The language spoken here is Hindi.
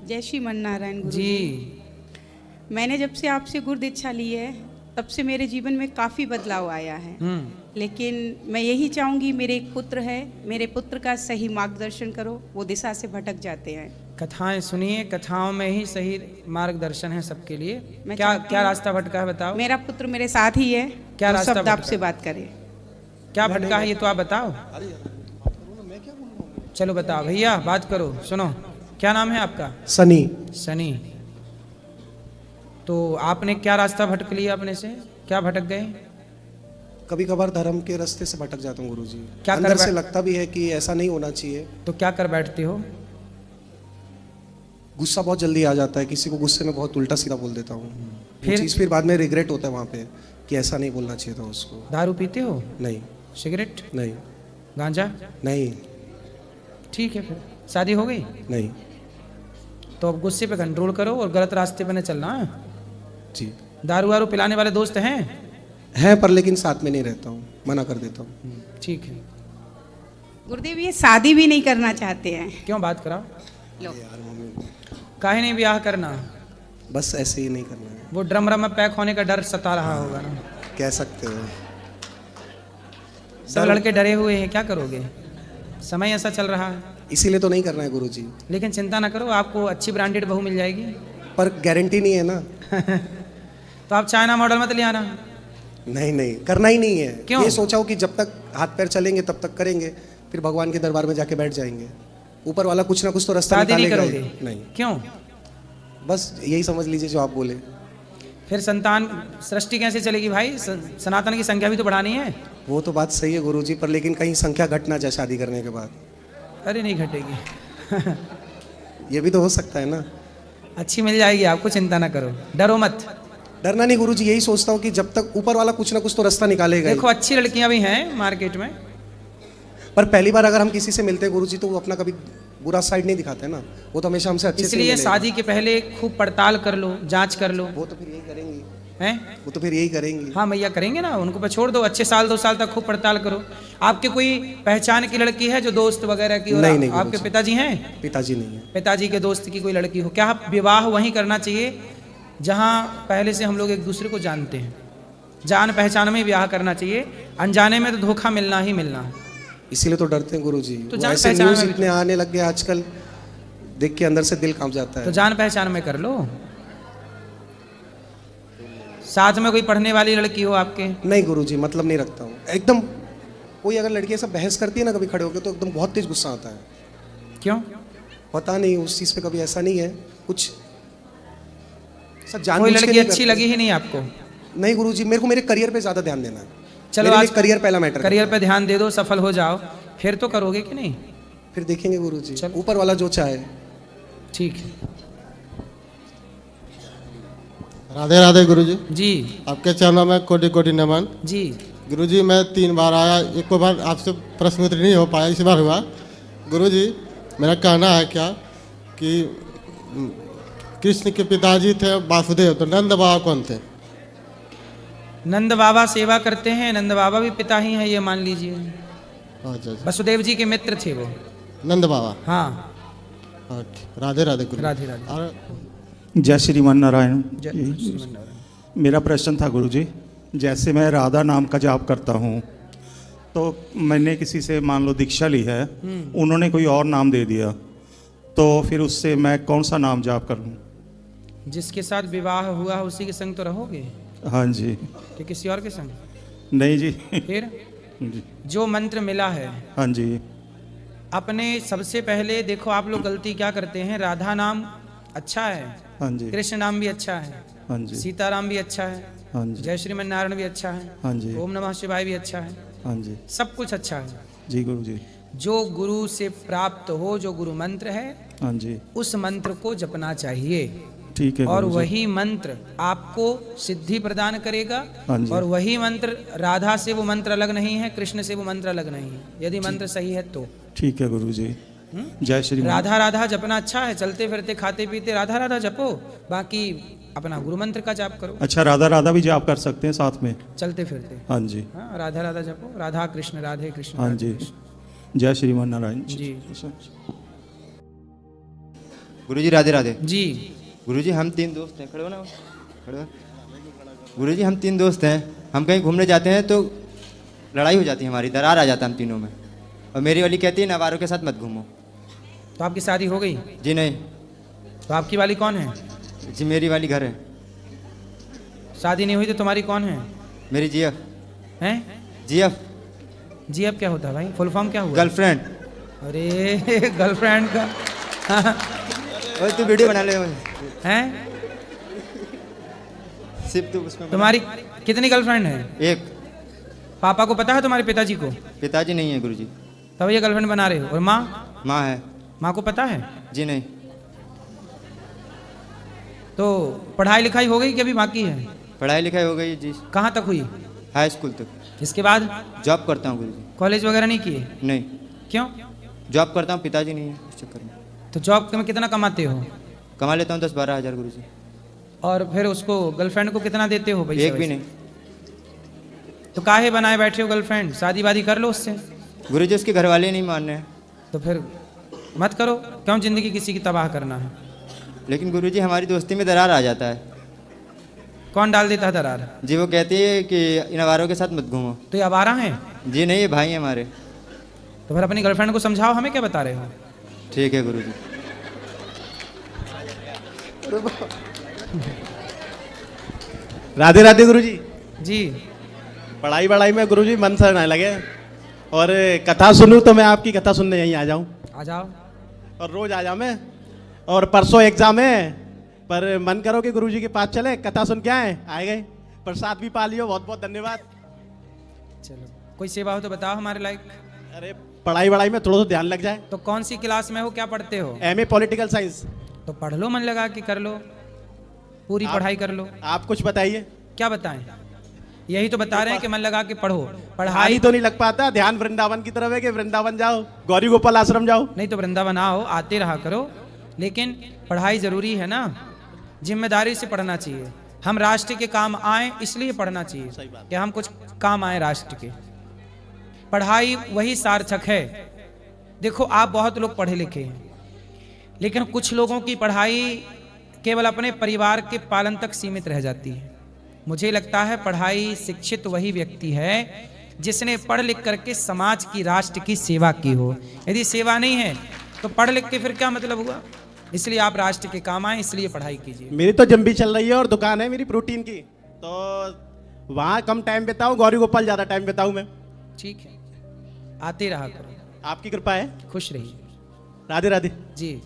जय श्री मन नारायण गुरु जी। मैंने जब से आपसे गुरु दीक्षा ली है तब से मेरे जीवन में काफ़ी बदलाव आया है। लेकिन मैं यही चाहूँगी, मेरे एक पुत्र है, मेरे पुत्र का सही मार्गदर्शन करो, वो दिशा से भटक जाते हैं। कथाएं सुनिए, कथाओं में ही सही मार्गदर्शन है सबके लिए। क्या रास्ता भटका है बताओ। मेरा पुत्र मेरे साथ ही है। क्या रास्ता शब्द आपसे बात करे। क्या भटका है ये तो आप बताओ। चलो बताओ भैया, बात करो। सुनो, क्या नाम है आपका? सनी। सनी। तो आपने क्या रास्ता भटक लिया अपने से? क्या भटक गए? कभी कभार धर्म के रास्ते से भटक जाता हूँ गुरुजी। क्या अंदर से लगता भी है कि ऐसा नहीं होना चाहिए। तो क्या कर बैठते हो? गुस्सा बहुत जल्दी आ जाता है, किसी को गुस्से में बहुत उल्टा सीधा बोल देता हूँ। फिर बाद में रिग्रेट होता है वहाँ पे कि ऐसा नहीं बोलना चाहिए था उसको। दारू पीते हो? नहीं। सिगरेट? नहीं। गांजा? नहीं। ठीक है, फिर शादी हो गई? नहीं। तो अब गुस्से पे कंट्रोल करो और गलत रास्ते पे न चलना है जी। दारू वारू पिलाने वाले दोस्त हैं? हैं, पर लेकिन साथ में नहीं रहता हूँ, मना कर देता हूँ। ठीक है। गुरुदेव ये शादी भी नहीं करना चाहते हैं। क्यों? बात कराओ। लो। काहे नहीं ब्याह करना? बस ऐसे ही नहीं करना है। वो ड्रम में पैक होने का डर सता रहा होगा ना। कह सकते हो। सब लड़के डरे हुए हैं, क्या करोगे? समय ऐसा चल रहा है, इसीलिए तो नहीं करना है गुरुजी। लेकिन चिंता ना करो, आपको अच्छी ब्रांडेड बहू मिल जाएगी। पर गारंटी नहीं है ना। तो आप चाइना मॉडल मत ले आना। नहीं नहीं, करना ही नहीं है। क्यों? ये सोचा हो कि जब तक हाथ पैर चलेंगे तब तक करेंगे, फिर भगवान के दरबार में जाके बैठ जाएंगे। ऊपर वाला कुछ ना कुछ तो रास्ता निकालेगा। शादी नहीं करोगे? नहीं। क्यों? बस यही समझ लीजिए जो आप बोले। फिर संतान सृष्टि कैसे चलेगी भाई? सनातन की संख्या भी तो बढ़ानी है। वो तो बात सही है गुरुजी, पर लेकिन कहीं संख्या घट ना जाए शादी करने के बाद। अरे नहीं घटेगी। ये भी तो हो सकता है ना। अच्छी मिल जाएगी आपको, चिंता ना करो, डरो मत। डरना नहीं गुरुजी, यही सोचता हूँ कि जब तक ऊपर वाला कुछ ना कुछ तो रास्ता निकालेगा। देखो अच्छी लड़कियां भी हैं मार्केट में, पर पहली बार अगर हम किसी से मिलते हैं गुरुजी तो वो अपना कभी बुरा साइड नहीं दिखाते ना। वो तो हमेशा हमसे अच्छे से इसलिए शादी के पहले खूब पड़ताल कर लो, जांच कर लो। वो तो फिर यही करेंगी हैं? वो तो फिर यही करेंगी। हाँ मैया करेंगे ना, उनको पे छोड़ दो। अच्छे साल 2 साल तक खूब पड़ताल करो। आपके कोई पहचान की लड़की है जो दोस्त वगैरह की? नहीं नहीं। आपके पिताजी हैं? पिताजी नहीं है। पिताजी के दोस्त की कोई लड़की हो? क्या विवाह वहीं करना चाहिए जहाँ पहले से हम लोग एक दूसरे को जानते हैं? जान पहचान में ब्याह करना चाहिए, अनजाने में तो धोखा मिलना ही मिलना है। इसीलिए तो डरते हैं गुरुजी। तो ऐसे न्यूज़ इतने आने लग गए आजकल, देख के अंदर से दिल कांप जाता है। तो जान पहचान में कर लो। साथ में कोई पढ़ने वाली लड़की हो आपके? नहीं गुरुजी, मतलब नहीं रखता हूँ एकदम। कोई अगर लड़की ऐसा बहस करती है ना कभी खड़े होकर, तो एकदम बहुत तेज गुस्सा आता है। क्यों? पता नहीं, उस चीज पे कभी ऐसा नहीं है कुछ। कोई लड़की अच्छी लगी ही नहीं आपको? नहीं गुरुजी, मेरे को मेरे करियर पे ज्यादा ध्यान देना है। चलो आज करियर पहला मैटर। करियर पे ध्यान दे दो, सफल हो जाओ, फिर तो करोगे कि नहीं? फिर देखेंगे गुरुजी, ऊपर वाला जो चाहे। ठीक है। राधे राधे गुरुजी। जी। आपके चरणों में कोटि कोटि नमन। जी। गुरुजी मैं 3 बार आया, एक बार आपसे प्रश्न उत्तर नहीं हो पाया, इस बार हुआ। गुरुजी मेरा कहना है क्या कि कृष्ण के पिताजी थे वासुदेव, तो नंद बाबा कौन थे? नंद बाबा सेवा करते हैं, नंद बाबा भी पिता ही हैं, ये मान लीजिए। अच्छा। वसुदेव जी के मित्र थे वो, नंद बाबा। हाँ। राधे राधे गुरु। राधे राधे। जय श्रीमान नारायण। जय। मेरा प्रश्न था गुरुजी, जैसे मैं राधा नाम का जाप करता हूँ, तो मैंने किसी से मान लो दीक्षा ली है, उन्होंने कोई और नाम दे दिया, तो फिर उससे मैं कौन सा नाम जाप करूँ? जिसके साथ विवाह हुआ है उसी के संग तो रहोगे? हाँ जी। कि किसी और के संग? नहीं जी। फिर जी। जो मंत्र मिला है, हाँ जी। अपने सबसे पहले देखो, आप लोग गलती क्या करते हैं, राधा नाम अच्छा है, हाँ जी। कृष्ण नाम भी अच्छा है, हाँ जी। सीताराम भी अच्छा है, हाँ जी। जय श्रीमन नारायण भी अच्छा है, हाँ जी। ओम नमः शिवाय भी अच्छा है, हाँ जी। सब कुछ अच्छा है। जी गुरुजी। जो गुरु से प्राप्त हो, जो गुरु मंत्र है, हाँ जी। उस मंत्र को जपना चाहिए। ठीक है और गुरुजी। वही मंत्र आपको सिद्धि प्रदान करेगा। हाँ जी। और वही मंत्र, राधा से वो मंत्र अलग नहीं है, कृष्ण से वो मंत्र अलग नहीं है, यदि मंत्र सही है तो। ठीक है गुरुजी। जय श्री। राधा राधा जपना अच्छा है, चलते फिरते खाते पीते राधा राधा जपो, बाकी अपना गुरु मंत्र का जाप करो। अच्छा, राधा राधा भी जाप कर सकते हैं साथ में चलते फिरते? हाँ जी। हाँ, राधा राधा जपो, राधा कृष्ण राधे कृष्ण। हाँ जी। जय श्रीमान नारायण जी। गुरुजी राधे राधे। जी। गुरुजी हम 3 दोस्त हैं, खड़े हो ना, खड़े हो। गुरुजी हम 3 दोस्त हैं, हम कहीं घूमने जाते हैं तो लड़ाई हो जाती है हमारी, दरार आ जाता है हम तीनों में, और मेरी वाली कहती है नवारों के साथ मत घूमो। तो आपकी शादी हो गई? जी नहीं। तो आपकी वाली कौन है? जी मेरी वाली घर है। शादी नहीं हुई तो तुम्हारी कौन है? मेरी जीएफ। हैं? जीएफ जीएफ क्या होता है भाई? फुल फॉर्म क्या हुआ? गर्लफ्रेंड। अरे गर्लफ्रेंड का और तू वीडियो बना ले हैं? सिर्फ तू उसमें तुम्हारी कितनी गर्लफ्रेंड है? एक। पापा को पता है तुम्हारे पिताजी को? पिताजी नहीं है गुरुजी। तब ये गर्लफ्रेंड बना रहे हो। और माँ? माँ है। माँ को पता है? जी नहीं। तो पढ़ाई लिखाई हो गई कि अभी बाकी है? पढ़ाई लिखाई हो गई जी, कहाँ तक हुई? हाई स्कूल तक। इसके बाद जॉब करता हूँ गुरुजी। कॉलेज वगैरह नहीं किए? नहीं, क्यों? जॉब करता हूँ, पिताजी नहीं है इस चक्कर में। तो जॉब में कितना कमाते हो? कमा लेता हूँ 10-12 हज़ार गुरुजी। और फिर उसको गर्लफ्रेंड को कितना देते हो भाई? एक भी नहीं। तो काहे बनाए बैठे हो गर्लफ्रेंड? शादी वादी कर लो उससे। गुरुजी उसके घर वाले नहीं मान रहे हैं। तो फिर मत करो, क्यों जिंदगी किसी की तबाह करना है? लेकिन गुरुजी हमारी दोस्ती में दरार आ जाता है। कौन डाल देता है दरार? जी वो कहती है कि इन आवारों के साथ मत घूमो। तो ये आवारा हैं? जी नहीं, ये भाई हैं हमारे। तो फिर अपनी गर्लफ्रेंड को समझाओ, हमें क्या बता रहे हो? ठीक है गुरुजी। राधे राधे गुरुजी। जी। पढ़ाई वढ़ाई में गुरुजी मन से ना लगे, और कथा सुनूं तो मैं आपकी कथा सुनने यहीं आ जाऊं, आ जाओ। और रोज आ जाऊं मैं। और परसों एग्जाम है, पर मन करो कि गुरुजी के पास चले, कथा सुन के आए गए, प्रसाद भी पा लियो। बहुत बहुत धन्यवाद। चलो, कोई सेवा हो तो बताओ हमारे लायक। अरे पढ़ाई वढ़ाई में थोड़ा सा ध्यान लग जाए। तो कौन सी क्लास में हो, क्या पढ़ते हो? MA political science. तो पढ़ लो, मन लगा के कर लो, पूरी पढ़ाई कर लो। आप कुछ बताइए। क्या बताएं? यही तो बता रहे हैं कि मन लगा के पढ़ो। पढ़ाई पढ़ाई तो नहीं लग पाता, ध्यान वृंदावन की तरफ है कि वृंदावन जाओ, गौरी गोपाल आश्रम जाओ। नहीं तो वृंदावन आओ, आते रहा करो, लेकिन पढ़ाई जरूरी है ना। जिम्मेदारी से पढ़ना चाहिए। हम राष्ट्र के काम आए इसलिए पढ़ना चाहिए कि हम कुछ काम आए राष्ट्र के। पढ़ाई वही सार्थक है। देखो आप बहुत लोग पढ़े लिखे हैं, लेकिन कुछ लोगों की पढ़ाई केवल अपने परिवार के पालन तक सीमित रह जाती है। मुझे लगता है पढ़ाई शिक्षित वही व्यक्ति है जिसने पढ़ लिख करके समाज की, राष्ट्र की सेवा की हो। यदि सेवा नहीं है तो पढ़ लिख के फिर क्या मतलब हुआ? इसलिए आप राष्ट्र के काम आए, इसलिए पढ़ाई कीजिए। मेरी तो जम भी चल रही है और दुकान है मेरी प्रोटीन की, तो वहाँ कम टाइम बिताऊँ, गौरी गोपाल ज़्यादा टाइम बिताऊँ मैं। ठीक है, आते रहा करो। आपकी कृपा है। खुश रहिए। राधे राधे जी।